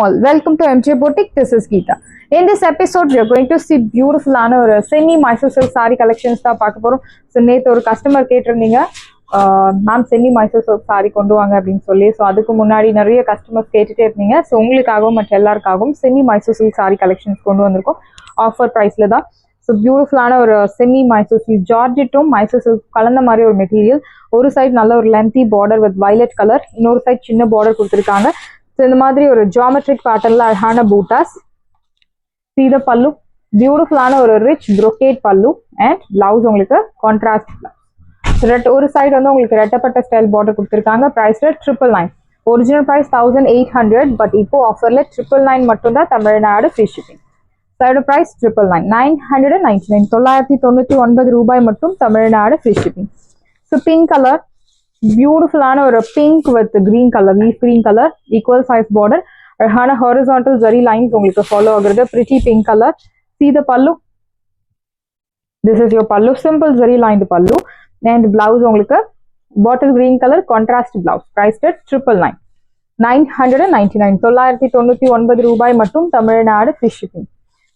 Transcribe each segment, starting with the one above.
all, welcome to MJ Boutique. This is Geeta. In this episode, we are going to see beautiful semi Mysore silk saree collections. So, நேத்து ஒரு customer கேட்டிருந்தீங்க ma'am semi Mysore silk sorry கொண்டு வாங்க அப்படின்னு சொல்லி. So அதுக்கு முன்னாடி நிறைய கஸ்டமர்ஸ் கேட்டுட்டே இருந்தீங்க. ஸோ உங்களுக்காகவும் மற்ற எல்லாருக்காகவும் semi Mysore silk sari collections கொண்டு வந்திருக்கோம் ஆஃபர் ப்ரைஸில் தான். ஸோ பியூட்டிஃபுல்லான ஒரு செமி மைசூர் சில்க் ஜார்ஜெட்டும் மைசூர் சில்க் கலந்த மாதிரி ஒரு மெட்டீரியல். ஒரு சைட் நல்ல ஒரு lengthy border with violet colour, இன்னொரு சைட் சின்ன பார்டர் கொடுத்துருக்காங்க. ஸோ இந்த மாதிரி ஒரு ஜாமெட்ரிக் பேட்டர்னில் அழகான பூட்டாஸ். சீத பல்லு, பியூட்டிஃபுல்லான ஒரு ரிச் brocade பல்லு அண்ட் பிளவுஸ் உங்களுக்கு கான்ட்ராஸ்ட் பிளவுஸ். ஒரு சைடு வந்து உங்களுக்கு ரெட்டப்பட்ட ஸ்டைல் பார்டர் கொடுத்துருக்காங்க. ப்ரைஸ் 999. ஒரிஜினல் ப்ரைஸ் 1800, பட் இப்போ ஆஃபரில் 999 மட்டும் தான், Tamil Nadu free shipping. Side price 999, 999 ரூபாய் மட்டும், Tamil Nadu free shipping. So pink colour, பியூட்டிஃபுல்லான ஒரு pink with green colour, leaf green colour, equal size border, அழகான ஹாரிசான்டல் ஜரி லைன்ஸ் உங்களுக்கு ஃபாலோ ஆகுறது. Pretty pink colour. See the pallu. This is your pallu, simple zari lined pallu, and blouse உங்களுக்கு bottle green color contrast blouse. Priced at 999. 999 ரூபாய் மட்டும், Tamil Nadu free shipping.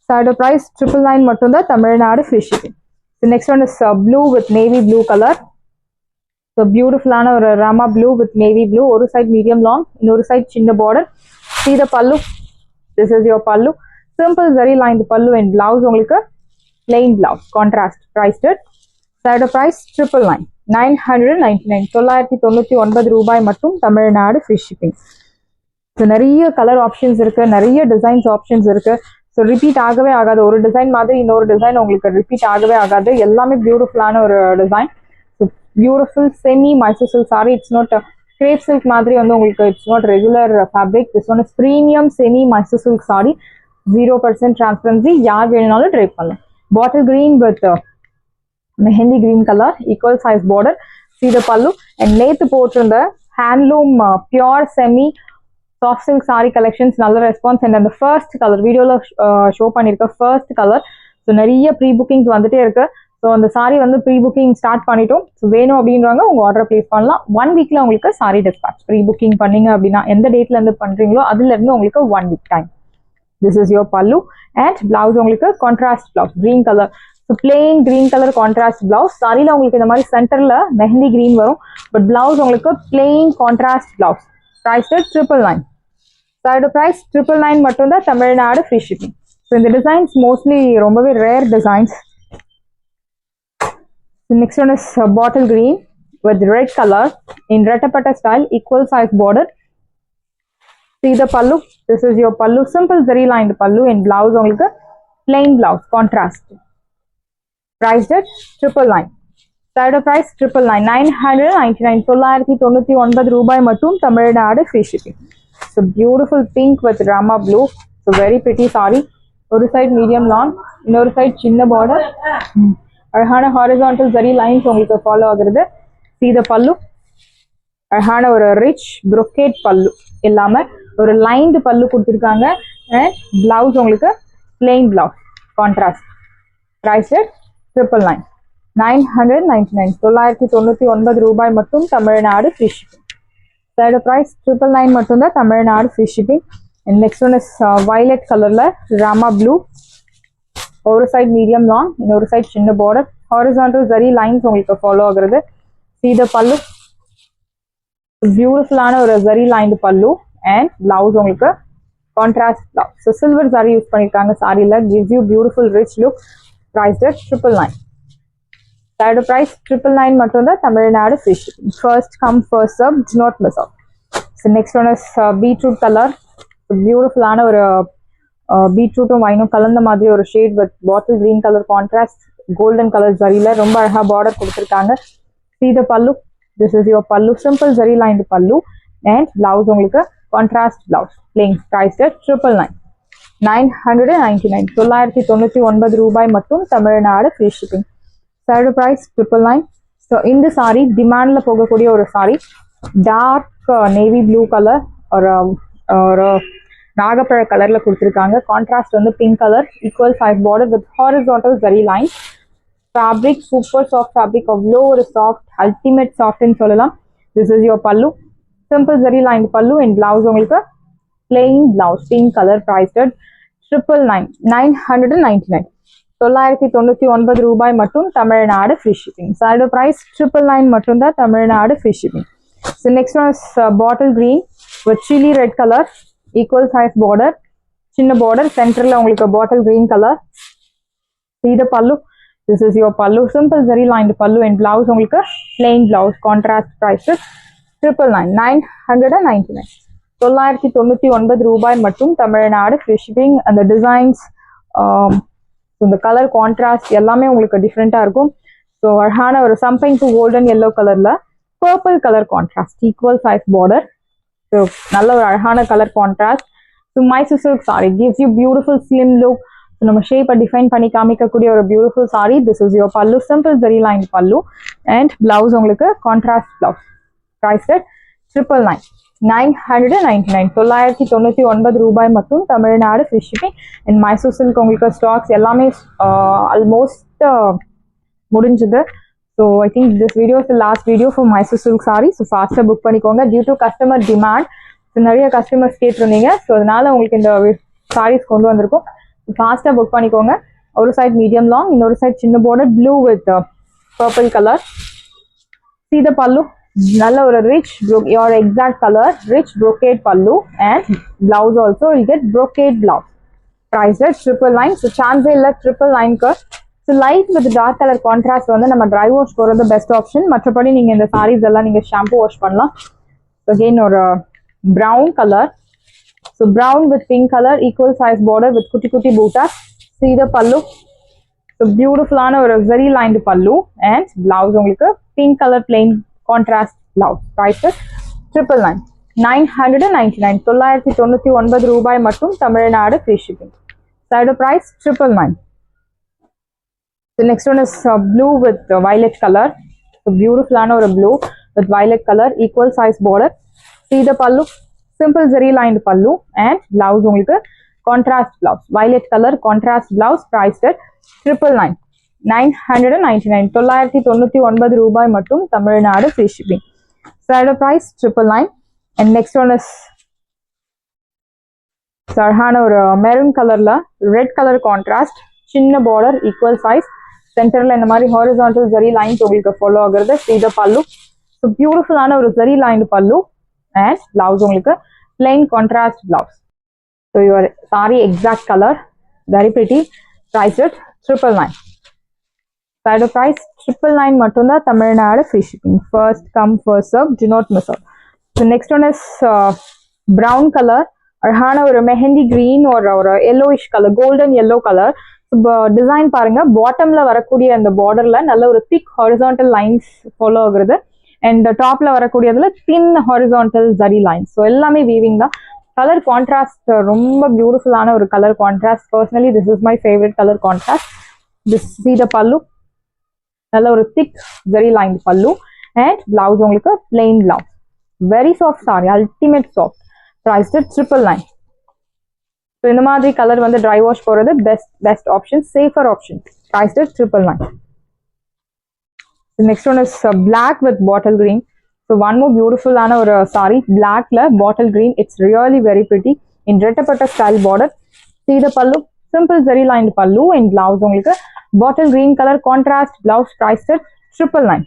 Side price 999 மட்டும் தான், Tamil Nadu free shipping. The next one is blue with navy blue color. So beautiful ஆன ஒரு rama blue with navy blue. ஒரு side medium long, இன்னொரு side சின்ன border. See the pallu. This is your pallu. Simple zari lined pallu and blouse உங்களுக்கு plain blouse contrast. Priced at side price 999. 999 ரூபாய் மட்டும், Tamil Nadu free shipping. So நிறைய colour options இருக்கு, நிறைய designs options இருக்கு. So repeat ஆகவே ஆகாது. ஒரு டிசைன் மாதிரி இன்னொரு டிசைன் உங்களுக்கு ரிப்பீட் ஆகவே ஆகாது. எல்லாமே பியூட்டிஃபுல்லான ஒரு design. So beautiful semi Mysore silk sorry. It's not grape silk மாதிரி வந்து உங்களுக்கு it's not regular fabric. This one is premium semi Mysore silk sorry. 0% transparency. யார் வேணும்னாலும் ட்ரை பண்ணலாம். Bottle green with mehndi green colour, equal size border. சீத பல்லு and நேத்து போட்டிருந்த handloom pure semi soft silk sari collections நல்ல ரெஸ்பான்ஸ். அண்ட் அந்த ஃபர்ஸ்ட் கலர் வீடியோவில் ஷோ பண்ணியிருக்க ஃபர்ஸ்ட் கலர். ஸோ நிறைய ப்ரீ புக்கிங்ஸ் வந்துட்டே இருக்கு. ஸோ அந்த சாரி வந்து ப்ரீ புக்கிங் ஸ்டார்ட் பண்ணிட்டோம். ஸோ வேணும் அப்படின்றவங்க உங்கள் ஆர்டர் பிளேஸ் பண்ணலாம். 1 வீக்ல உங்களுக்கு சாரி டிஸ்பேச். ப்ரீ புக்கிங் பண்ணீங்க அப்படின்னா எந்த டேட்ல இருந்து பண்றீங்களோ அதுல இருந்து உங்களுக்கு 1 week time. This is your pallu and blouse உங்களுக்கு contrast blouse green color. So plain green color contrast blouse. சாரில உங்களுக்கு இந்த மாதிரி சென்டர்ல மெஹந்தி green வரும், பட் blouse உங்களுக்கு plain contrast blouse. Price 999. Side price 999 மட்டும் தான், தமிழ்நாடு free shipping. So இந்த டிசைன்ஸ் மோஸ்ட்லி ரொம்பவே rare designs. The next one is bottle green with red color in rettapatta style, equal size border. See the pallu. This is your pallu, simple zari lined pallu and blouse உங்களுக்கு plain blouse contrast. Priced at 999. Side price 999. 999 ரூபாய் மட்டும், Tamil Nadu free shipping. So beautiful pink with rama blue. So very pretty saree. ஒரு side medium long, இன்னொரு side சின்ன border. அழகான horizontal zari lines உங்களுக்கு follow ஆகுறது. See the pallu. அழகான ஒரு ரிச் brocade பல்லு இல்லாம ஒரு லைன்டு பல்லு கொடுத்துருக்காங்க. அண்ட் பிளவுஸ் உங்களுக்கு பிளெயின் பிளவுஸ் கான்ட்ராஸ்ட். பிரைஸ் 999. 999 ரூபாய் மட்டும், Tamil Nadu free shipping. Side price 999 மட்டும் தான், Tamil Nadu free shipping. And next one is violet கலர்ல ராமா ப்ளூ. ஒரு சைட் மீடியம் லாங், இன்னொரு சைட் சின்ன பார்டர், ஹாரிசான்டல் ஜரி லைன்ஸ் உங்களுக்கு ஃபாலோ ஆகுறது. சீத பல்லு, பியூட்டிஃபுல்லான ஒரு ஜரி லைன்டு பல்லு அண்ட் பிளவுஸ் உங்களுக்கு contrast blouse. So silver sari use பண்ணியிருக்காங்க சாரியில். Gives you beautiful rich look. Price 999. Side price 999 மட்டும் தான், Tamil Nadu free shipping. First come first serve, do not miss out. So next one is beetroot colour. பியூட்டிஃபுல்லான ஒரு பீட்ரூட்டும் வைனும் கலந்த மாதிரி ஒரு shade with bottle green colour contrast golden colour ஜரியில் ரொம்ப அழகாக பார்டர் கொடுத்துருக்காங்க. சீத பல்லு. This is your pallu, simple zari lined pallu and blouse உங்களுக்கு contrast blouse plain. Priced at 999. 999 ரூபாய் மட்டும், Tamil Nadu free shipping. Side price 999. So இந்த சாரி டிமாண்ட்ல போகக்கூடிய ஒரு sari. Dark navy blue colour ஒரு நாகப்பழ கலர்ல கொடுத்துருக்காங்க. கான்ட்ராஸ்ட் வந்து pink colour, equal size border with horizontal zari line. Fabric super soft fabric, அவ்வளோ ஒரு சாஃப்ட் அல்டிமேட் சாஃப்ட்னு சொல்லலாம். திஸ் இஸ் யோர் பல்லு, சிம்பிள் ஜரி லைன் பல்லு அண்ட் பிளவுஸ் உங்களுக்கு plain blouse, pink color, priced at 999. 999 ரூபாய் மட்டும், Tamil Nadu free shipping. Side price 999 மட்டும் தான், Tamil Nadu free shipping. So next one is bottle green with chili red color, equal size border, chinna border, center la ungalku bottle green color. See the pallu. This is your pallu, simple zari lined pallu, and blouse ungalku plain blouse, contrast price 999. 999. 999 ரூபாய் மட்டும், Tamil Nadu free shipping. And the designs, இந்த colour contrast எல்லாமே உங்களுக்கு டிஃப்ரெண்டா இருக்கும். So அழகான ஒரு something to golden yellow கலர்ல purple colour contrast, equal size border. So நல்ல ஒரு அழகான colour contrast. So Mysore silk sorry gives you beautiful slim look. நம்ம ஷேப்பை டிஃபைன் பண்ணி காமிக்கக்கூடிய ஒரு beautiful sorry. This is your பல்லு, சிம்பிள் ஜரி லைன் பல்லு, அண்ட் பிளவுஸ் உங்களுக்கு கான்ட்ராஸ்ட் பிளவுஸ். பிரைஸ் 999. 999. 999 ரூபாய் மட்டும், Tamil Nadu free shipping. And Mysore silk உங்களுக்கு ஸ்டாக்ஸ் எல்லாமே ஆல்மோஸ்ட் முடிஞ்சது. So I think this video is the last video for Mysore silk sorry. So ஃபாஸ்ட்டாக book பண்ணிக்கோங்க. டியூ டு கஸ்டமர் டிமாண்ட், நிறைய கஸ்டமர்ஸ் கேட்டிருந்தீங்க. ஸோ அதனால உங்களுக்கு இந்த சாரீஸ் கொண்டு வந்திருக்கும். ஃபாஸ்ட்டாக புக் பண்ணிக்கோங்க. ஒரு சைட் மீடியம் லாங், இன்னொரு சைட் சின்ன border, blue with purple colour. See the pallu, நல்ல ஒரு rich, your exact color, rich brocade pallu, and blouse also will get brocade blouse. Price at 999. So chance இல்ல 999 க்கு. So light with dark color contrast வந்து நம்ம dry wash போறது best option. மற்றபடி நீங்க இந்த sarees எல்லாம் நீங்க shampoo wash பண்ணலாம். Again ஒரு brown color. So brown with pink color, equal size border with kutti kutti bootas. See the pallu. So beautiful ஆன ஒரு zari lined pallu, and blouse உங்களுக்கு pink color plain contrast blouse. Price 999. 999. 999 ரூபாய் மட்டும், Tamil Nadu free shipping. Side price 999. The next one is blue with violet color. So beautiful ஆன ஒரு blue with violet color, equal size border. See the pallu, simple zari lined pallu, and blouse உங்களுக்கு contrast blouse, violet color contrast blouse. Priced at 999. 999. 999 ரூபாய் மட்டும், Tamil Nadu free shipping. Side price 999. And next one is sarhana ஒரு maroon கலர்ல red colour contrast, சின்ன border, equal size, சென்டர்ல இந்த மாதிரி horizontal zari lines உங்களுக்கு ஃபாலோ ஆகுறது. See the pallu. So beautiful ஆன ஒரு ஜரி லைன்டு பல்லு, and blouse உங்களுக்கு plain contrast blouse. So your saree exact color, very pretty. Price at 999. Side price 999 மட்டும் தான், Tamil Nadu free shipping. First come first serve, do not miss out. So next one is brown color, அழகான ஒரு mehndi green ஒரு yellowish color, golden yellow color. Design பாருங்க, பாட்டம்ல வரக்கூடிய அந்த பார்டர்ல நல்ல ஒரு திக் ஹாரிசான்டல் லைன்ஸ் ஃபாலோ ஆகுறது, அண்ட் டாப்ல வரக்கூடியதுல தின் ஹாரிசான்டல் ஜரி லைன்ஸ். ஸோ எல்லாமே வீவிங் தான். கலர் கான்ட்ராஸ்ட் ரொம்ப பியூட்டிஃபுல்லான ஒரு colour contrast. Personally this is my favourite colour contrast. This see the pallu, நல்ல ஒரு திக் ஜரி லைன் பல்லு, அண்ட் பிளவுஸ் உங்களுக்கு plain blouse. Very soft sorry, ultimate soft. Priced at 999. So இந்த மாதிரி கலர் வந்து ட்ரை வாஷ் போறது best option, safer option. Priced at 999. Next one is black with bottle green. So one more beautiful ஆன ஒரு சாரி, பிளாக்ல bottle green. It's really very pretty in ரெட்டப்பட்ட style border. See the pallu, simple zari lined pallu, and blouse உங்களுக்கு பாட்டில் green colour contrast blouse. Priced at 999.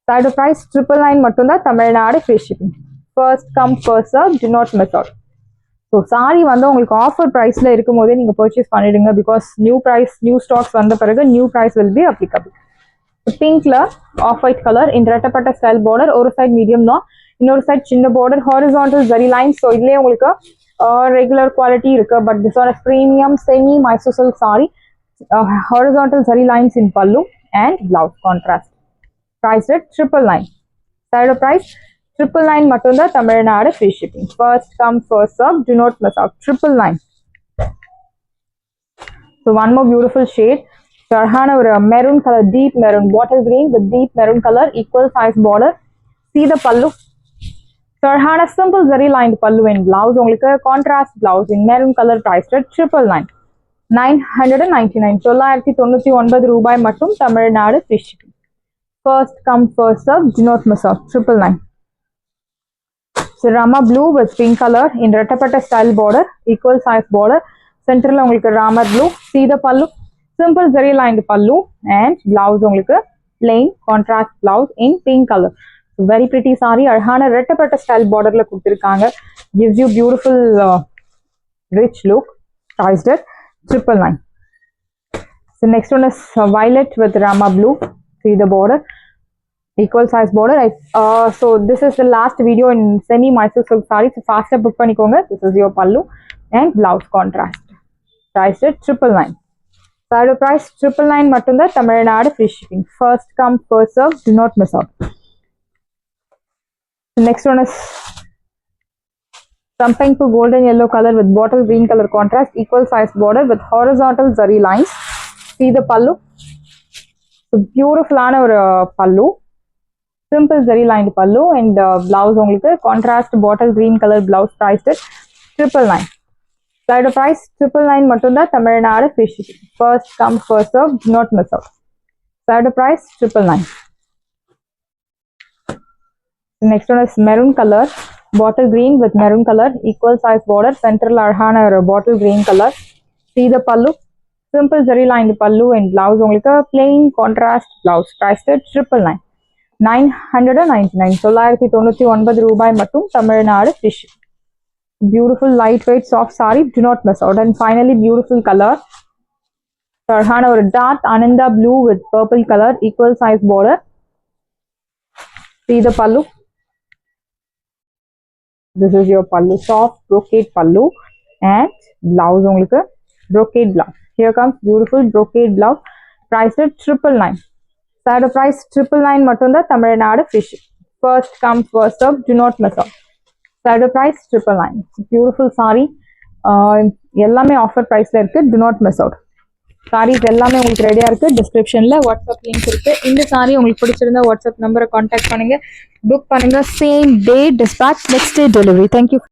Side price 999 மட்டும் தான், Tamil Nadu free shipping. First come first serve, do not miss out. So sorry வந்து உங்களுக்கு offer ப்ரைஸ்ல இருக்கும் போதே நீங்க purchase பண்ணிடுங்க, because new stocks வந்த பிறகு new price will be applicable. பிங்க்ல ஆஃப் ஒயிட் கலர் இன் ரெட்டப்பட்ட ஸ்டைல் பார்டர், ஒரு சைட் மீடியம் தான், இன்னொரு சைட் சின்ன border, horizontal zari lines. So இதுலேயே உங்களுக்கு ரெகுலர் குவாலிட்டி இருக்கு, but this are premium semi Mysore silk sari, horizontal zari lines in pallu, and blouse contrast. Priced at 999. Side price 999 மட்டும் தான், Tamil Nadu free shipping. First come first serve, do not miss out. 999. So one more beautiful shade, sarhana ஒரு maroon color, deep maroon, bottle green with deep maroon color, equal size border. See the pallu, sarhana simple zari lined pallu, and blouse உங்களுக்கு contrast blouse in maroon color. Priced at 999. 999. 999 ரூபாய் மட்டும், Tamil Nadu free shipping. First come first serve, do not miss out. 999. So Rama blue with pink color in rettapatta style border, equal size border. Center la ungalku Rama blue. See the pallu. Simple zari lined pallu and blouse ungalku plain contrast blouse in pink color. So very pretty saree. Arhana rettapatta style border la kuduthirukanga. Gives you beautiful rich look. Priced at 999. So next one is violet with Rama blue. See the border. Equal size border. So this is the last video in semi Mysore silk saree. So faster book panikonga. This is your pallu and blouse contrast. Priced at 999. Side price 999 matunda Tamil Nadu free shipping. First come first serve. Do not miss out. The next one is Sampangu golden yellow color with bottle green color contrast. Equal size border with horizontal zari lines. See the pallu. So beautiful pallu. Simple zari lined pallu and blouse only contrast bottle green color blouse priced at 999. Side price 999 matunda Tamil Nadu free shipping. First come first serve. Do not miss out. Side price 999. Next one is maroon color, bottle green with maroon color, equal size border, central arhana bottle green color. See the pallu. Simple zari lined pallu and blouse only plain contrast blouse priced at 999. 999. So 999 ரூபாய் மட்டும் Tamil Nadu fish. Beautiful lightweight soft saree. Do not miss out. And finally beautiful color. Arhana or dark ananda blue with purple color, equal size border. See the pallu. This is your pallu, soft brocade pallu and blouse only brocade blouse. Here comes beautiful brocade blouse priced at 999. Side price 999 matunda Tamil Nadu fish. First come first serve. Do not miss out. Side price 999. Beautiful saree. எல்லாமே offer பிரைஸ்ல இருக்கு. Do not miss out. Saris எல்லாமே உங்களுக்கு ரெடியா இருக்கு. டிஸ்கிரிப்ஷன்ல WhatsApp link இருக்கு. இந்த சாரி உங்களுக்கு பிடிச்சிருந்தா வாட்ஸ்அப் நம்பரை கான்டாக்ட் பண்ணுங்க. புக் பண்ணுங்க. Same day dispatch, next day delivery. Thank you.